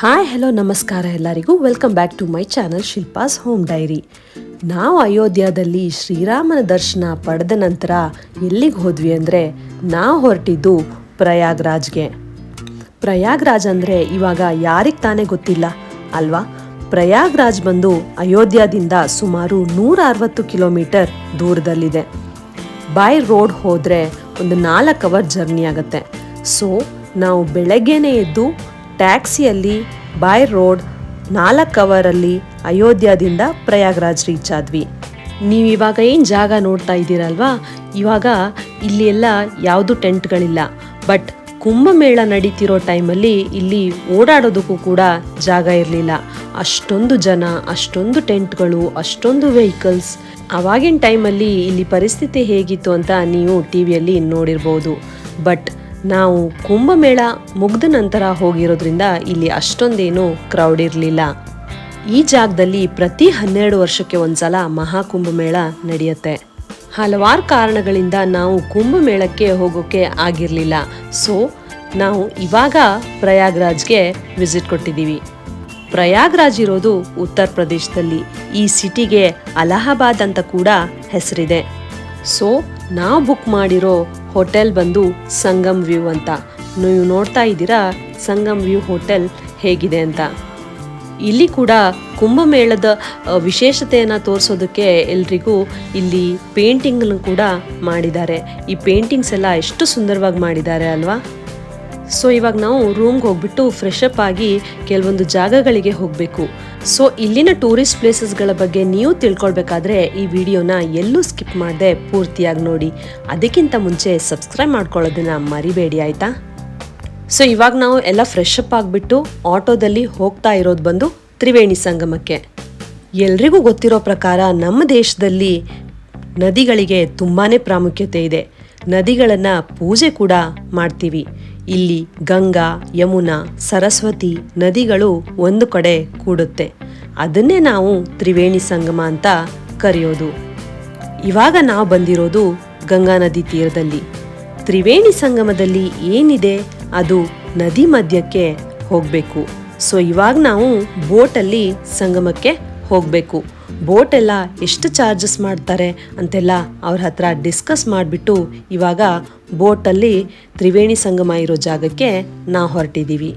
Hi hello ನಮಸ್ಕಾರ ಎಲ್ಲರಿಗೂ. Welcome back to my channel Shilpa's home diary. ನಾವು ಅಯೋಧ್ಯದಲ್ಲಿ ಶ್ರೀರಾಮನ ದರ್ಶನ ಪಡೆದ ನಂತರ ಎಲ್ಲಿಗೆ ಹೋದ್ವಿ ಅಂದರೆ ನಾವು ಹೊರಟಿದ್ದು ಪ್ರಯಾಗ್ರಾಜ್ಗೆ. ಪ್ರಯಾಗ್ರಾಜ್ ಅಂದರೆ ಇವಾಗ ಯಾರಿಗೆ ತಾನೇ ಗೊತ್ತಿಲ್ಲ ಅಲ್ವಾ? ಪ್ರಯಾಗ್ರಾಜ್ ಬಂದು ಅಯೋಧ್ಯದಿಂದ ಸುಮಾರು 160 ಕಿಲೋಮೀಟರ್ ದೂರದಲ್ಲಿದೆ. ಬೈ ರೋಡ್ ಹೋದರೆ ಒಂದು 4 ಅವರ್ ಜರ್ನಿ ಆಗುತ್ತೆ. ಸೊ ನಾವು ಬೆಳಗ್ಗೆನೇ ಎದ್ದು ಟ್ಯಾಕ್ಸಿಯಲ್ಲಿ ಬೈ ರೋಡ್ 4 ಅವರಲ್ಲಿ ಅಯೋಧ್ಯದಿಂದ ಪ್ರಯಾಗ್ರಾಜ್ ರೀಚ್ ಆದ್ವಿ. ನೀವು ಇವಾಗ ಏನು ಜಾಗ ನೋಡ್ತಾ ಇದ್ದೀರಲ್ವಾ, ಇವಾಗ ಇಲ್ಲಿ ಎಲ್ಲ ಯಾವುದು ಟೆಂಟ್ಗಳಿಲ್ಲ. ಬಟ್ ಕುಂಭಮೇಳ ನಡೀತಿರೋ ಟೈಮಲ್ಲಿ ಇಲ್ಲಿ ಓಡಾಡೋದಕ್ಕೂ ಕೂಡ ಜಾಗ ಇರಲಿಲ್ಲ. ಅಷ್ಟೊಂದು ಜನ, ಅಷ್ಟೊಂದು ಟೆಂಟ್ಗಳು, ಅಷ್ಟೊಂದು ವೆಹಿಕಲ್ಸ್. ಅವಾಗಿನ ಟೈಮಲ್ಲಿ ಇಲ್ಲಿ ಪರಿಸ್ಥಿತಿ ಹೇಗಿತ್ತು ಅಂತ ನೀವು ಟಿವಿಯಲ್ಲಿ ನೋಡಿರ್ಬೋದು. ಬಟ್ ನಾವು ಕುಂಭಮೇಳ ಮುಗ್ದ ನಂತರ ಹೋಗಿರೋದ್ರಿಂದ ಇಲ್ಲಿ ಅಷ್ಟೊಂದೇನು ಕ್ರೌಡ್ ಇರಲಿಲ್ಲ. ಈ ಜಾಗದಲ್ಲಿ ಪ್ರತಿ 12 ವರ್ಷಕ್ಕೆ ಒಂದ್ಸಲ ಮಹಾಕುಂಭಮೇಳ ನಡೆಯುತ್ತೆ. ಹಲವಾರು ಕಾರಣಗಳಿಂದ ನಾವು ಕುಂಭಮೇಳಕ್ಕೆ ಹೋಗೋಕೆ ಆಗಿರಲಿಲ್ಲ. ಸೊ ನಾವು ಇವಾಗ ಪ್ರಯಾಗ್ರಾಜ್ಗೆ ವಿಸಿಟ್ ಕೊಟ್ಟಿದ್ದೀವಿ. ಪ್ರಯಾಗ್ರಾಜ್ ಇರೋದು ಉತ್ತರ ಪ್ರದೇಶದಲ್ಲಿ. ಈ ಸಿಟಿಗೆ ಅಲಹಾಬಾದ್ ಅಂತ ಕೂಡ ಹೆಸರಿದೆ. ಸೊ ನಾವು ಬುಕ್ ಮಾಡಿರೋ ಹೋಟೆಲ್ ಬಂದು ಸಂಗಮ್ ವ್ಯೂ ಅಂತ. ನೀವು ನೋಡ್ತಾ ಇದ್ದೀರಾ ಸಂಗಮ್ ವ್ಯೂ ಹೋಟೆಲ್ ಹೇಗಿದೆ ಅಂತ. ಇಲ್ಲಿ ಕೂಡ ಕುಂಭಮೇಳದ ವಿಶೇಷತೆಯನ್ನು ತೋರಿಸೋದಕ್ಕೆ ಎಲ್ರಿಗೂ ಇಲ್ಲಿ ಪೇಂಟಿಂಗ್ನು ಕೂಡ ಮಾಡಿದ್ದಾರೆ. ಈ ಪೇಂಟಿಂಗ್ಸ್ ಎಲ್ಲ ಎಷ್ಟು ಸುಂದರವಾಗಿ ಮಾಡಿದ್ದಾರೆ ಅಲ್ವಾ? ಸೊ ಇವಾಗ ನಾವು ರೂಮ್ಗೆ ಹೋಗ್ಬಿಟ್ಟು ಫ್ರೆಶ್ ಅಪ್ ಆಗಿ ಕೆಲವೊಂದು ಜಾಗಗಳಿಗೆ ಹೋಗಬೇಕು. ಸೊ ಇಲ್ಲಿನ ಟೂರಿಸ್ಟ್ ಪ್ಲೇಸಸ್ಗಳ ಬಗ್ಗೆ ನೀವು ತಿಳ್ಕೊಳ್ಬೇಕಾದ್ರೆ ಈ ವಿಡಿಯೋನ ಎಲ್ಲೂ ಸ್ಕಿಪ್ ಮಾಡದೆ ಪೂರ್ತಿಯಾಗಿ ನೋಡಿ. ಅದಕ್ಕಿಂತ ಮುಂಚೆ ಸಬ್ಸ್ಕ್ರೈಬ್ ಮಾಡ್ಕೊಳ್ಳೋದನ್ನ ಮರಿಬೇಡಿ, ಆಯಿತಾ? ಸೊ ಇವಾಗ ನಾವು ಎಲ್ಲ ಫ್ರೆಶ್ ಅಪ್ ಆಗಿಬಿಟ್ಟು ಆಟೋದಲ್ಲಿ ಹೋಗ್ತಾ ಇರೋದು ಬಂದು ತ್ರಿವೇಣಿ ಸಂಗಮಕ್ಕೆ. ಎಲ್ರಿಗೂ ಗೊತ್ತಿರೋ ಪ್ರಕಾರ ನಮ್ಮ ದೇಶದಲ್ಲಿ ನದಿಗಳಿಗೆ ತುಂಬಾ ಪ್ರಾಮುಖ್ಯತೆ ಇದೆ. ನದಿಗಳನ್ನು ಪೂಜೆ ಕೂಡ ಮಾಡ್ತೀವಿ. ಇಲ್ಲಿ ಗಂಗಾ, ಯಮುನಾ, ಸರಸ್ವತಿ ನದಿಗಳು ಒಂದು ಕಡೆ ಕೂಡುತ್ತೆ. ಅದನ್ನೇ ನಾವು ತ್ರಿವೇಣಿ ಸಂಗಮ ಅಂತ ಕರೆಯೋದು. ಇವಾಗ ನಾವು ಬಂದಿರೋದು ಗಂಗಾ ನದಿ ತೀರದಲ್ಲಿ. ತ್ರಿವೇಣಿ ಸಂಗಮದಲ್ಲಿ ಏನಿದೆ ಅದು ನದಿ ಮಧ್ಯಕ್ಕೆ ಹೋಗಬೇಕು. ಸೊ ಇವಾಗ ನಾವು ಬೋಟಲ್ಲಿ ಸಂಗಮಕ್ಕೆ ಹೋಗಬೇಕು. ಬೋಟ್ ಎಲ್ಲ ಎಷ್ಟು ಚಾರ್ಜಸ್ ಮಾಡ್ತಾರೆ ಅಂತೆಲ್ಲ ಅವ್ರ ಹತ್ರ ಡಿಸ್ಕಸ್ ಮಾಡಿಬಿಟ್ಟು ಇವಾಗ ಬೋಟಲ್ಲಿ ತ್ರಿವೇಣಿ ಸಂಗಮ ಇರೋ ಜಾಗಕ್ಕೆ ನಾವು ಹೊರಟಿದ್ದೀವಿ.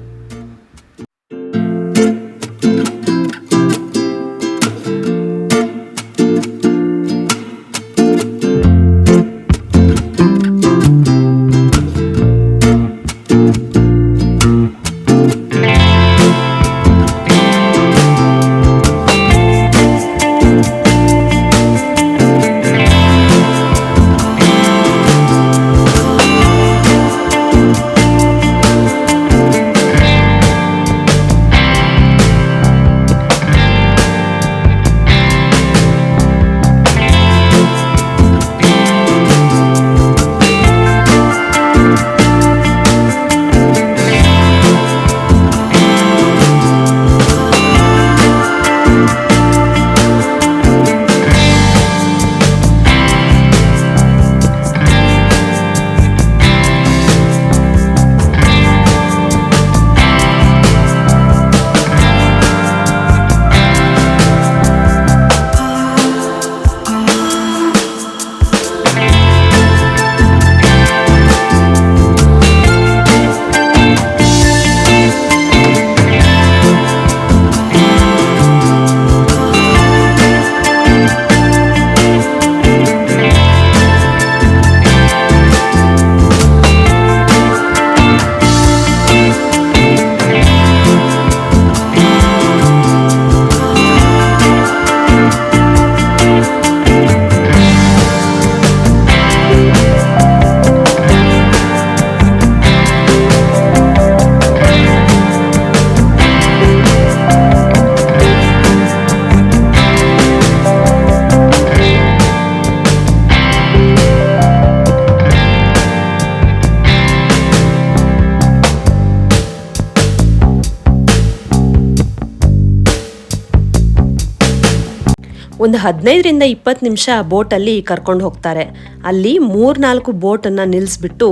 ಒಂದು 15ರಿಂದ 20 ನಿಮಿಷ ಬೋಟಲ್ಲಿ ಕರ್ಕೊಂಡು ಹೋಗ್ತಾರೆ. ಅಲ್ಲಿ 3-4 ಬೋಟನ್ನು ನಿಲ್ಲಿಸ್ಬಿಟ್ಟು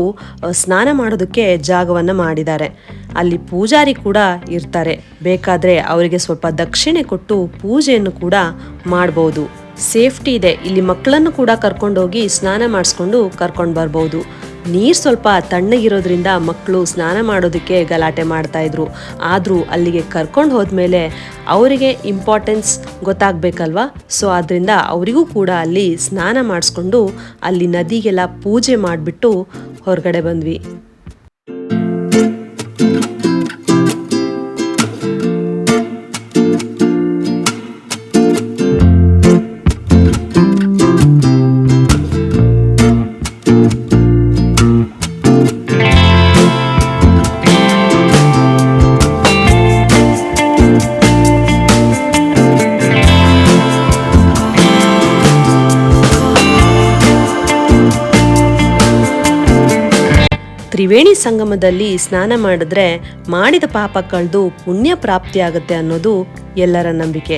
ಸ್ನಾನ ಮಾಡೋದಕ್ಕೆ ಜಾಗವನ್ನು ಮಾಡಿದ್ದಾರೆ. ಅಲ್ಲಿ ಪೂಜಾರಿ ಕೂಡ ಇರ್ತಾರೆ. ಬೇಕಾದರೆ ಅವರಿಗೆ ಸ್ವಲ್ಪ ದಕ್ಷಿಣೆ ಕೊಟ್ಟು ಪೂಜೆಯನ್ನು ಕೂಡ ಮಾಡ್ಬೋದು. ಸೇಫ್ಟಿ ಇದೆ. ಇಲ್ಲಿ ಮಕ್ಕಳನ್ನು ಕೂಡ ಕರ್ಕೊಂಡೋಗಿ ಸ್ನಾನ ಮಾಡಿಸ್ಕೊಂಡು ಕರ್ಕೊಂಡು ಬರ್ಬೋದು. ನೀರು ಸ್ವಲ್ಪ ತಣ್ಣಗಿರೋದ್ರಿಂದ ಮಕ್ಕಳು ಸ್ನಾನ ಮಾಡೋದಕ್ಕೆ ಗಲಾಟೆ ಮಾಡ್ತಾ ಇದ್ರು. ಆದರೂ ಅಲ್ಲಿಗೆ ಕರ್ಕೊಂಡು ಹೋದ್ಮೇಲೆ ಅವರಿಗೆ ಇಂಪಾರ್ಟೆನ್ಸ್ ಗೊತ್ತಾಗಬೇಕಲ್ವಾ. ಸೊ ಆದ್ದರಿಂದ ಅವರಿಗೂ ಕೂಡ ಅಲ್ಲಿ ಸ್ನಾನ ಮಾಡಿಸ್ಕೊಂಡು ಅಲ್ಲಿ ನದಿಗೆಲ್ಲ ಪೂಜೆ ಮಾಡಿಬಿಟ್ಟು ಹೊರಗಡೆ ಬಂದ್ವಿ. ತ್ರಿವೇಣಿ ಸಂಗಮದಲ್ಲಿ ಸ್ನಾನ ಮಾಡಿದ್ರೆ ಮಾಡಿದ ಪಾಪ ಕಳೆದು ಪುಣ್ಯ ಪ್ರಾಪ್ತಿಯಾಗುತ್ತೆ ಅನ್ನೋದು ಎಲ್ಲರ ನಂಬಿಕೆ.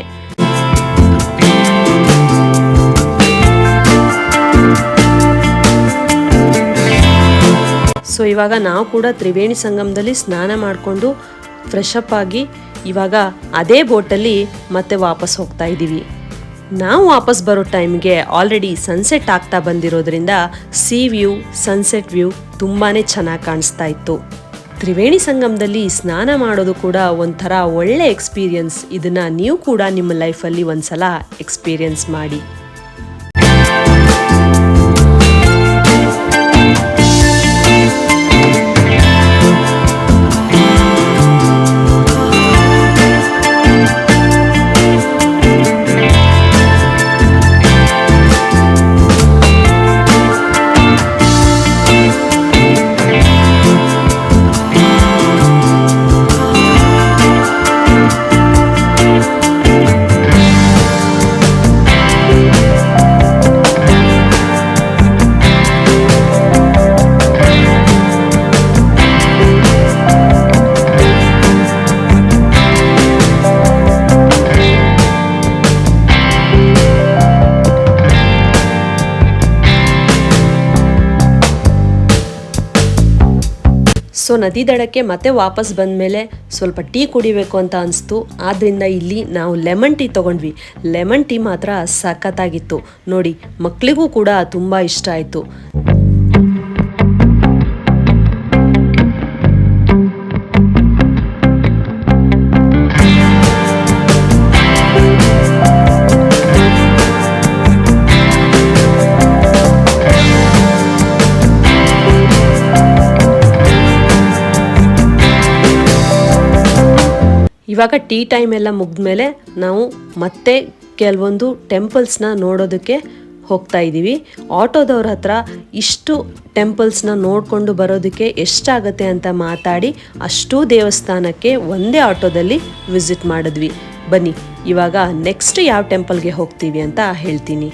ಸೊ ಇವಾಗ ನಾವು ಕೂಡ ತ್ರಿವೇಣಿ ಸಂಗಮದಲ್ಲಿ ಸ್ನಾನ ಮಾಡಿಕೊಂಡು ಫ್ರೆಶ್ ಅಪ್ ಆಗಿ ಇವಾಗ ಅದೇ ಬೋಟಲ್ಲಿ ಮತ್ತೆ ವಾಪಸ್ ಹೋಗ್ತಾ ಇದ್ದೀವಿ. ನಾವು ವಾಪಸ್ ಬರೋ ಟೈಮ್ಗೆ ಆಲ್ರೆಡಿ ಸನ್ಸೆಟ್ ಆಗ್ತಾ ಬಂದಿರೋದ್ರಿಂದ ಸಿ ವ್ಯೂ, ಸನ್ಸೆಟ್ ವ್ಯೂ ತುಂಬಾ ಚೆನ್ನಾಗಿ ಕಾಣಿಸ್ತಾ ಇತ್ತು. ತ್ರಿವೇಣಿ ಸಂಗಮದಲ್ಲಿ ಸ್ನಾನ ಮಾಡೋದು ಕೂಡ ಒಂಥರ ಒಳ್ಳೆ ಎಕ್ಸ್ಪೀರಿಯನ್ಸ್. ಇದನ್ನು ನೀವು ಕೂಡ ನಿಮ್ಮ ಲೈಫಲ್ಲಿ ಒಂದ್ಸಲ ಎಕ್ಸ್ಪೀರಿಯನ್ಸ್ ಮಾಡಿ. ಸೊ ನದಿ ದಡಕ್ಕೆ ಮತ್ತೆ ವಾಪಸ್ ಬಂದಮೇಲೆ ಸ್ವಲ್ಪ ಟೀ ಕುಡಿಬೇಕು ಅಂತ ಅನಿಸ್ತು. ಆದ್ದರಿಂದ ಇಲ್ಲಿ ನಾವು ಲೆಮನ್ ಟೀ ತೊಗೊಂಡ್ವಿ. ಲೆಮನ್ ಟೀ ಮಾತ್ರ ಸಖತ್ತಾಗಿತ್ತು ನೋಡಿ. ಮಕ್ಕಳಿಗೂ ಕೂಡ ತುಂಬ ಇಷ್ಟ ಆಯಿತು. ಇವಾಗ ಟೀ ಟೈಮ್ ಎಲ್ಲ ಮುಗಿದ್ಮೇಲೆ ನಾವು ಮತ್ತೆ ಕೆಲವೊಂದು ಟೆಂಪಲ್ಸ್ನ ನೋಡೋದಕ್ಕೆ ಹೋಗ್ತಾ ಇದ್ದೀವಿ. ಆಟೋದವ್ರ ಹತ್ರ ಇಷ್ಟು ಟೆಂಪಲ್ಸ್ನ ನೋಡಿಕೊಂಡು ಬರೋದಕ್ಕೆ ಎಷ್ಟಾಗತ್ತೆ ಅಂತ ಮಾತಾಡಿ ಅಷ್ಟೂ ದೇವಸ್ಥಾನಕ್ಕೆ ಒಂದೇ ಆಟೋದಲ್ಲಿ ವಿಸಿಟ್ ಮಾಡಿದ್ವಿ. ಬನ್ನಿ ಇವಾಗ ನೆಕ್ಸ್ಟ್ ಯಾವ ಟೆಂಪಲ್ಗೆ ಹೋಗ್ತೀವಿ ಅಂತ ಹೇಳ್ತೀನಿ.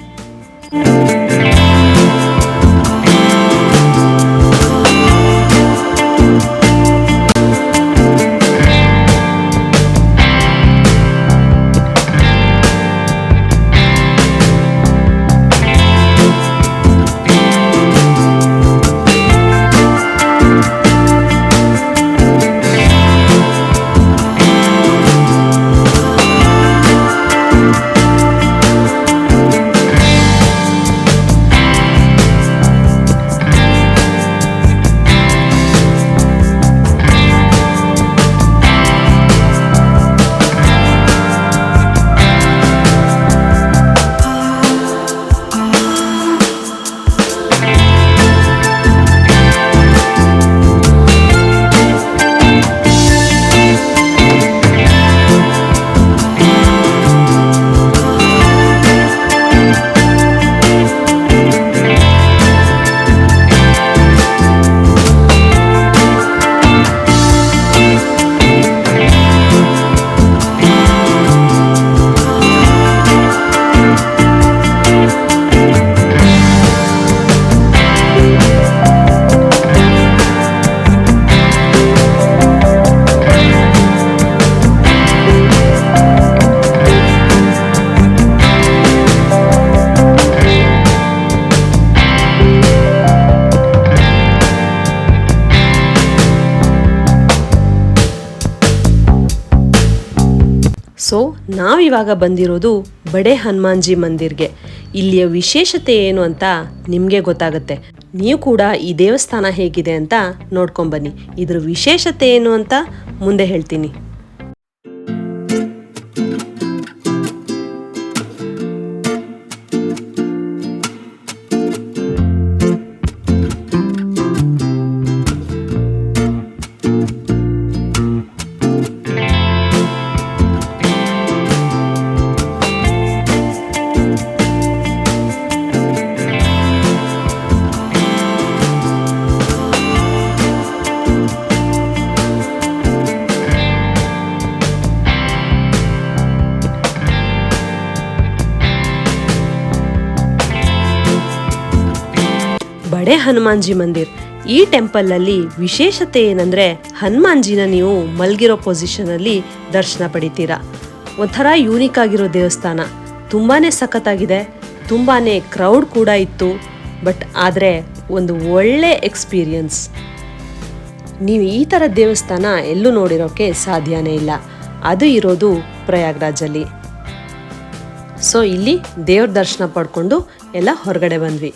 ಸೊ ನಾವಿವಾಗ ಬಂದಿರೋದು ಬಡೆ ಹನುಮಾನ್ಜಿ ಮಂದಿರ್ಗೆ. ಇಲ್ಲಿಯ ವಿಶೇಷತೆ ಏನು ಅಂತ ನಿಮಗೆ ಗೊತ್ತಾಗುತ್ತೆ. ನೀವು ಕೂಡ ಈ ದೇವಸ್ಥಾನ ಹೇಗಿದೆ ಅಂತ ನೋಡ್ಕೊಂಬನ್ನಿ. ಇದ್ರ ವಿಶೇಷತೆ ಏನು ಅಂತ ಮುಂದೆ ಹೇಳ್ತೀನಿ. ಬಡೆ ಹನುಮಾನ್ಜಿ ಮಂದಿರ್. ಈ ಟೆಂಪಲ್ ಅಲ್ಲಿ ವಿಶೇಷತೆ ಏನಂದ್ರೆ ಹನುಮಾನ್ಜಿನ ನೀವು ಮಲ್ಗಿರೋ ಪೊಸಿಷನ್ ಅಲ್ಲಿ ದರ್ಶನ ಪಡಿತೀರಾ. ಒಂಥರ ಯೂನಿಕ್ ಆಗಿರೋ ದೇವಸ್ಥಾನ, ತುಂಬಾನೇ ಸಖತ್ತಾಗಿದೆ. ತುಂಬಾನೇ ಕ್ರೌಡ್ ಕೂಡ ಇತ್ತು. ಬಟ್ ಆದ್ರೆ ಒಂದು ಒಳ್ಳೆ ಎಕ್ಸ್ಪೀರಿಯನ್ಸ್. ನೀವು ಈ ಥರ ದೇವಸ್ಥಾನ ಎಲ್ಲೂ ನೋಡಿರೋಕೆ ಸಾಧ್ಯನೇ ಇಲ್ಲ. ಅದು ಇರೋದು ಪ್ರಯಾಗ್ರಾಜಲ್ಲಿ. ಸೊ ಇಲ್ಲಿ ದೇವ್ರ ದರ್ಶನ ಪಡ್ಕೊಂಡು ಎಲ್ಲ ಹೊರಗಡೆ ಬಂದ್ವಿ.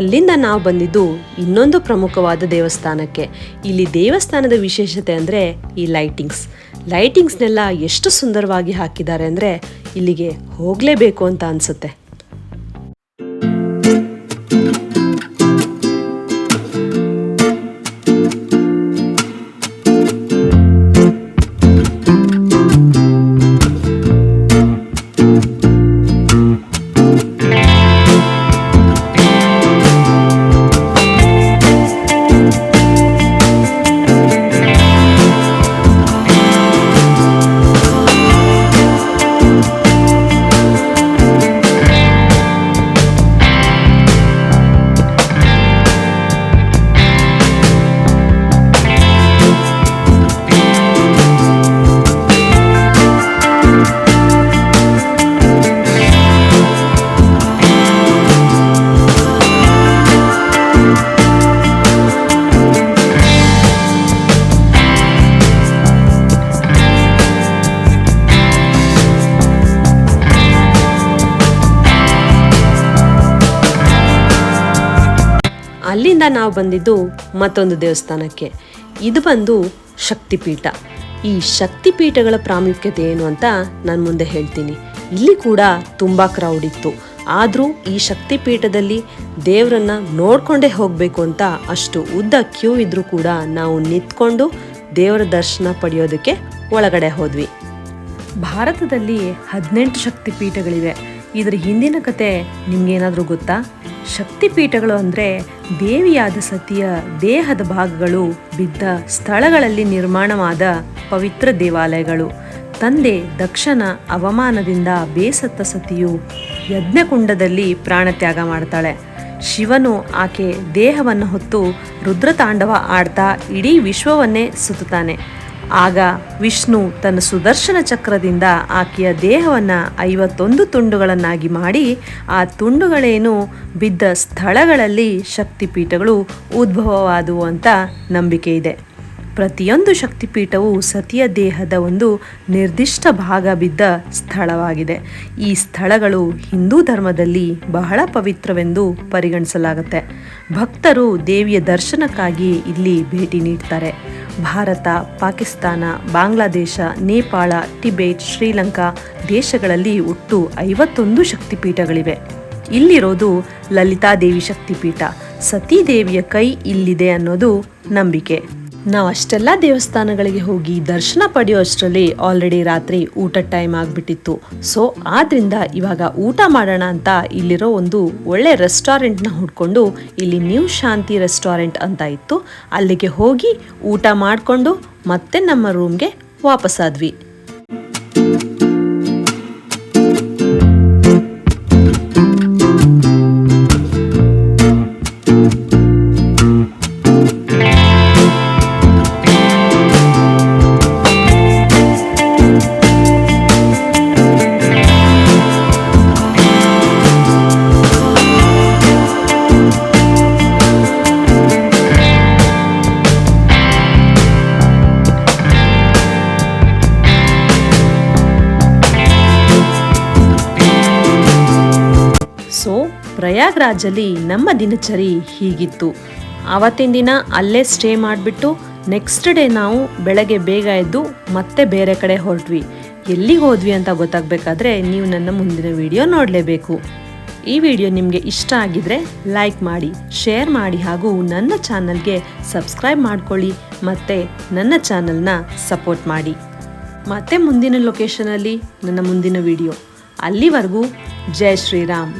ಅಲ್ಲಿಂದ ನಾವು ಬಂದಿದ್ದು ಇನ್ನೊಂದು ಪ್ರಮುಖವಾದ ದೇವಸ್ಥಾನಕ್ಕೆ. ಇಲ್ಲಿ ದೇವಸ್ಥಾನದ ವಿಶೇಷತೆ ಅಂದರೆ ಈ ಲೈಟಿಂಗ್ಸ್ನೆಲ್ಲ ಎಷ್ಟು ಸುಂದರವಾಗಿ ಹಾಕಿದ್ದಾರೆ ಅಂದರೆ ಇಲ್ಲಿಗೆ ಹೋಗಲೇಬೇಕು ಅಂತ ಅನಿಸುತ್ತೆ. ಅಲ್ಲಿಂದ ನಾವು ಬಂದಿದ್ದು ಮತ್ತೊಂದು ದೇವಸ್ಥಾನಕ್ಕೆ. ಇದು ಬಂದು ಶಕ್ತಿಪೀಠ. ಈ ಶಕ್ತಿಪೀಠಗಳ ಪ್ರಾಮುಖ್ಯತೆ ಏನು ಅಂತ ನಾನು ಮುಂದೆ ಹೇಳ್ತೀನಿ. ಇಲ್ಲಿ ಕೂಡ ತುಂಬ ಕ್ರೌಡ್ ಇತ್ತು. ಆದರೂ ಈ ಶಕ್ತಿಪೀಠದಲ್ಲಿ ದೇವರನ್ನ ನೋಡ್ಕೊಂಡೇ ಹೋಗಬೇಕು ಅಂತ ಅಷ್ಟು ಉದ್ದ ಕ್ಯೂ ಇದ್ರೂ ಕೂಡ ನಾವು ನಿಂತ್ಕೊಂಡು ದೇವರ ದರ್ಶನ ಪಡೆಯೋದಕ್ಕೆ ಒಳಗಡೆ ಹೋದ್ವಿ. ಭಾರತದಲ್ಲಿ 18 ಶಕ್ತಿಪೀಠಗಳಿವೆ. ಇದರ ಹಿಂದಿನ ಕತೆ ನಿಮ್ಗೇನಾದರೂ ಗೊತ್ತಾ? ಶಕ್ತಿಪೀಠಗಳು ಅಂದರೆ ದೇವಿಯಾದ ಸತಿಯ ದೇಹದ ಭಾಗಗಳು ಬಿದ್ದ ಸ್ಥಳಗಳಲ್ಲಿ ನಿರ್ಮಾಣವಾದ ಪವಿತ್ರ ದೇವಾಲಯಗಳು. ತಂದೆ ದಕ್ಷನ ಅವಮಾನದಿಂದ ಬೇಸತ್ತ ಸತಿಯು ಯಜ್ಞಕುಂಡದಲ್ಲಿ ಪ್ರಾಣತ್ಯಾಗ ಮಾಡ್ತಾಳೆ. ಶಿವನು ಆಕೆ ದೇಹವನ್ನು ಹೊತ್ತು ರುದ್ರತಾಂಡವ ಆಡ್ತಾ ಇಡೀ ವಿಶ್ವವನ್ನೇ ಸುತ್ತುತ್ತಾನೆ. ಆಗ ವಿಷ್ಣು ತನ್ನ ಸುದರ್ಶನ ಚಕ್ರದಿಂದ ಆಕೆಯ ದೇಹವನ್ನು 51 ತುಂಡುಗಳನ್ನಾಗಿ ಮಾಡಿ ಆ ತುಂಡುಗಳೇನು ಬಿದ್ದ ಸ್ಥಳಗಳಲ್ಲಿ ಶಕ್ತಿಪೀಠಗಳು ಉದ್ಭವವಾದವು ಅಂತ ನಂಬಿಕೆ ಇದೆ. ಪ್ರತಿಯೊಂದು ಶಕ್ತಿಪೀಠವು ಸತಿಯ ದೇಹದ ಒಂದು ನಿರ್ದಿಷ್ಟ ಭಾಗ ಬಿದ್ದ ಸ್ಥಳವಾಗಿದೆ. ಈ ಸ್ಥಳಗಳು ಹಿಂದೂ ಧರ್ಮದಲ್ಲಿ ಬಹಳ ಪವಿತ್ರವೆಂದು ಪರಿಗಣಿಸಲಾಗುತ್ತೆ. ಭಕ್ತರು ದೇವಿಯ ದರ್ಶನಕ್ಕಾಗಿ ಇಲ್ಲಿ ಭೇಟಿ ನೀಡ್ತಾರೆ. ಭಾರತ, ಪಾಕಿಸ್ತಾನ, ಬಾಂಗ್ಲಾದೇಶ, ನೇಪಾಳ, ಟಿಬೆಟ್, ಶ್ರೀಲಂಕಾ ದೇಶಗಳಲ್ಲಿ ಒಟ್ಟು 51 ಶಕ್ತಿಪೀಠಗಳಿವೆ. ಇಲ್ಲಿರೋದು ಲಲಿತಾದೇವಿ ಶಕ್ತಿಪೀಠ. ಸತೀದೇವಿಯ ಕೈ ಇಲ್ಲಿದೆ ಅನ್ನೋದು ನಂಬಿಕೆ. ನಾವು ಅಷ್ಟೆಲ್ಲ ದೇವಸ್ಥಾನಗಳಿಗೆ ಹೋಗಿ ದರ್ಶನ ಪಡೆಯೋ ಅಷ್ಟರಲ್ಲಿ ಆಲ್ರೆಡಿ ರಾತ್ರಿ ಊಟದ ಟೈಮ್ ಆಗಿಬಿಟ್ಟಿತ್ತು. ಸೊ ಆದ್ರಿಂದ ಇವಾಗ ಊಟ ಮಾಡೋಣ ಅಂತ ಇಲ್ಲಿರೋ ಒಂದು ಒಳ್ಳೆ ರೆಸ್ಟೋರೆಂಟ್ನ ಹುಡ್ಕೊಂಡು ಇಲ್ಲಿ ನ್ಯೂ ಶಾಂತಿ ರೆಸ್ಟೋರೆಂಟ್ ಅಂತ ಇತ್ತು, ಅಲ್ಲಿಗೆ ಹೋಗಿ ಊಟ ಮಾಡಿಕೊಂಡು ಮತ್ತೆ ನಮ್ಮ ರೂಮ್ಗೆ ವಾಪಸ್ಸಾದ್ವಿ. ಸೊ ಪ್ರಯಾಗ್ರಾಜಲ್ಲಿ ನಮ್ಮ ದಿನಚರಿ ಹೀಗಿತ್ತು. ಆವತ್ತಿನ ದಿನ ಅಲ್ಲೇ ಸ್ಟೇ ಮಾಡಿಬಿಟ್ಟು ನೆಕ್ಸ್ಟ್ ಡೇ ನಾವು ಬೆಳಗ್ಗೆ ಬೇಗ ಎದ್ದು ಮತ್ತೆ ಬೇರೆ ಕಡೆ ಹೊರಟ್ವಿ. ಎಲ್ಲಿಗೆ ಹೋದ್ವಿ ಅಂತ ಗೊತ್ತಾಗಬೇಕಾದ್ರೆ ನೀವು ನನ್ನ ಮುಂದಿನ ವಿಡಿಯೋ ನೋಡಲೇಬೇಕು. ಈ ವಿಡಿಯೋ ನಿಮಗೆ ಇಷ್ಟ ಆಗಿದ್ರೆ ಲೈಕ್ ಮಾಡಿ, ಶೇರ್ ಮಾಡಿ ಹಾಗೂ ನನ್ನ ಚಾನಲ್ಗೆ ಸಬ್ಸ್ಕ್ರೈಬ್ ಮಾಡ್ಕೊಳ್ಳಿ ಮತ್ತು ನನ್ನ ಚಾನಲ್ನ ಸಪೋರ್ಟ್ ಮಾಡಿ. ಮತ್ತೆ ಮುಂದಿನ ಲೊಕೇಶನಲ್ಲಿ ನನ್ನ ಮುಂದಿನ ವಿಡಿಯೋ. ಅಲ್ಲಿವರೆಗೂ ಜೈ ಶ್ರೀರಾಮ್.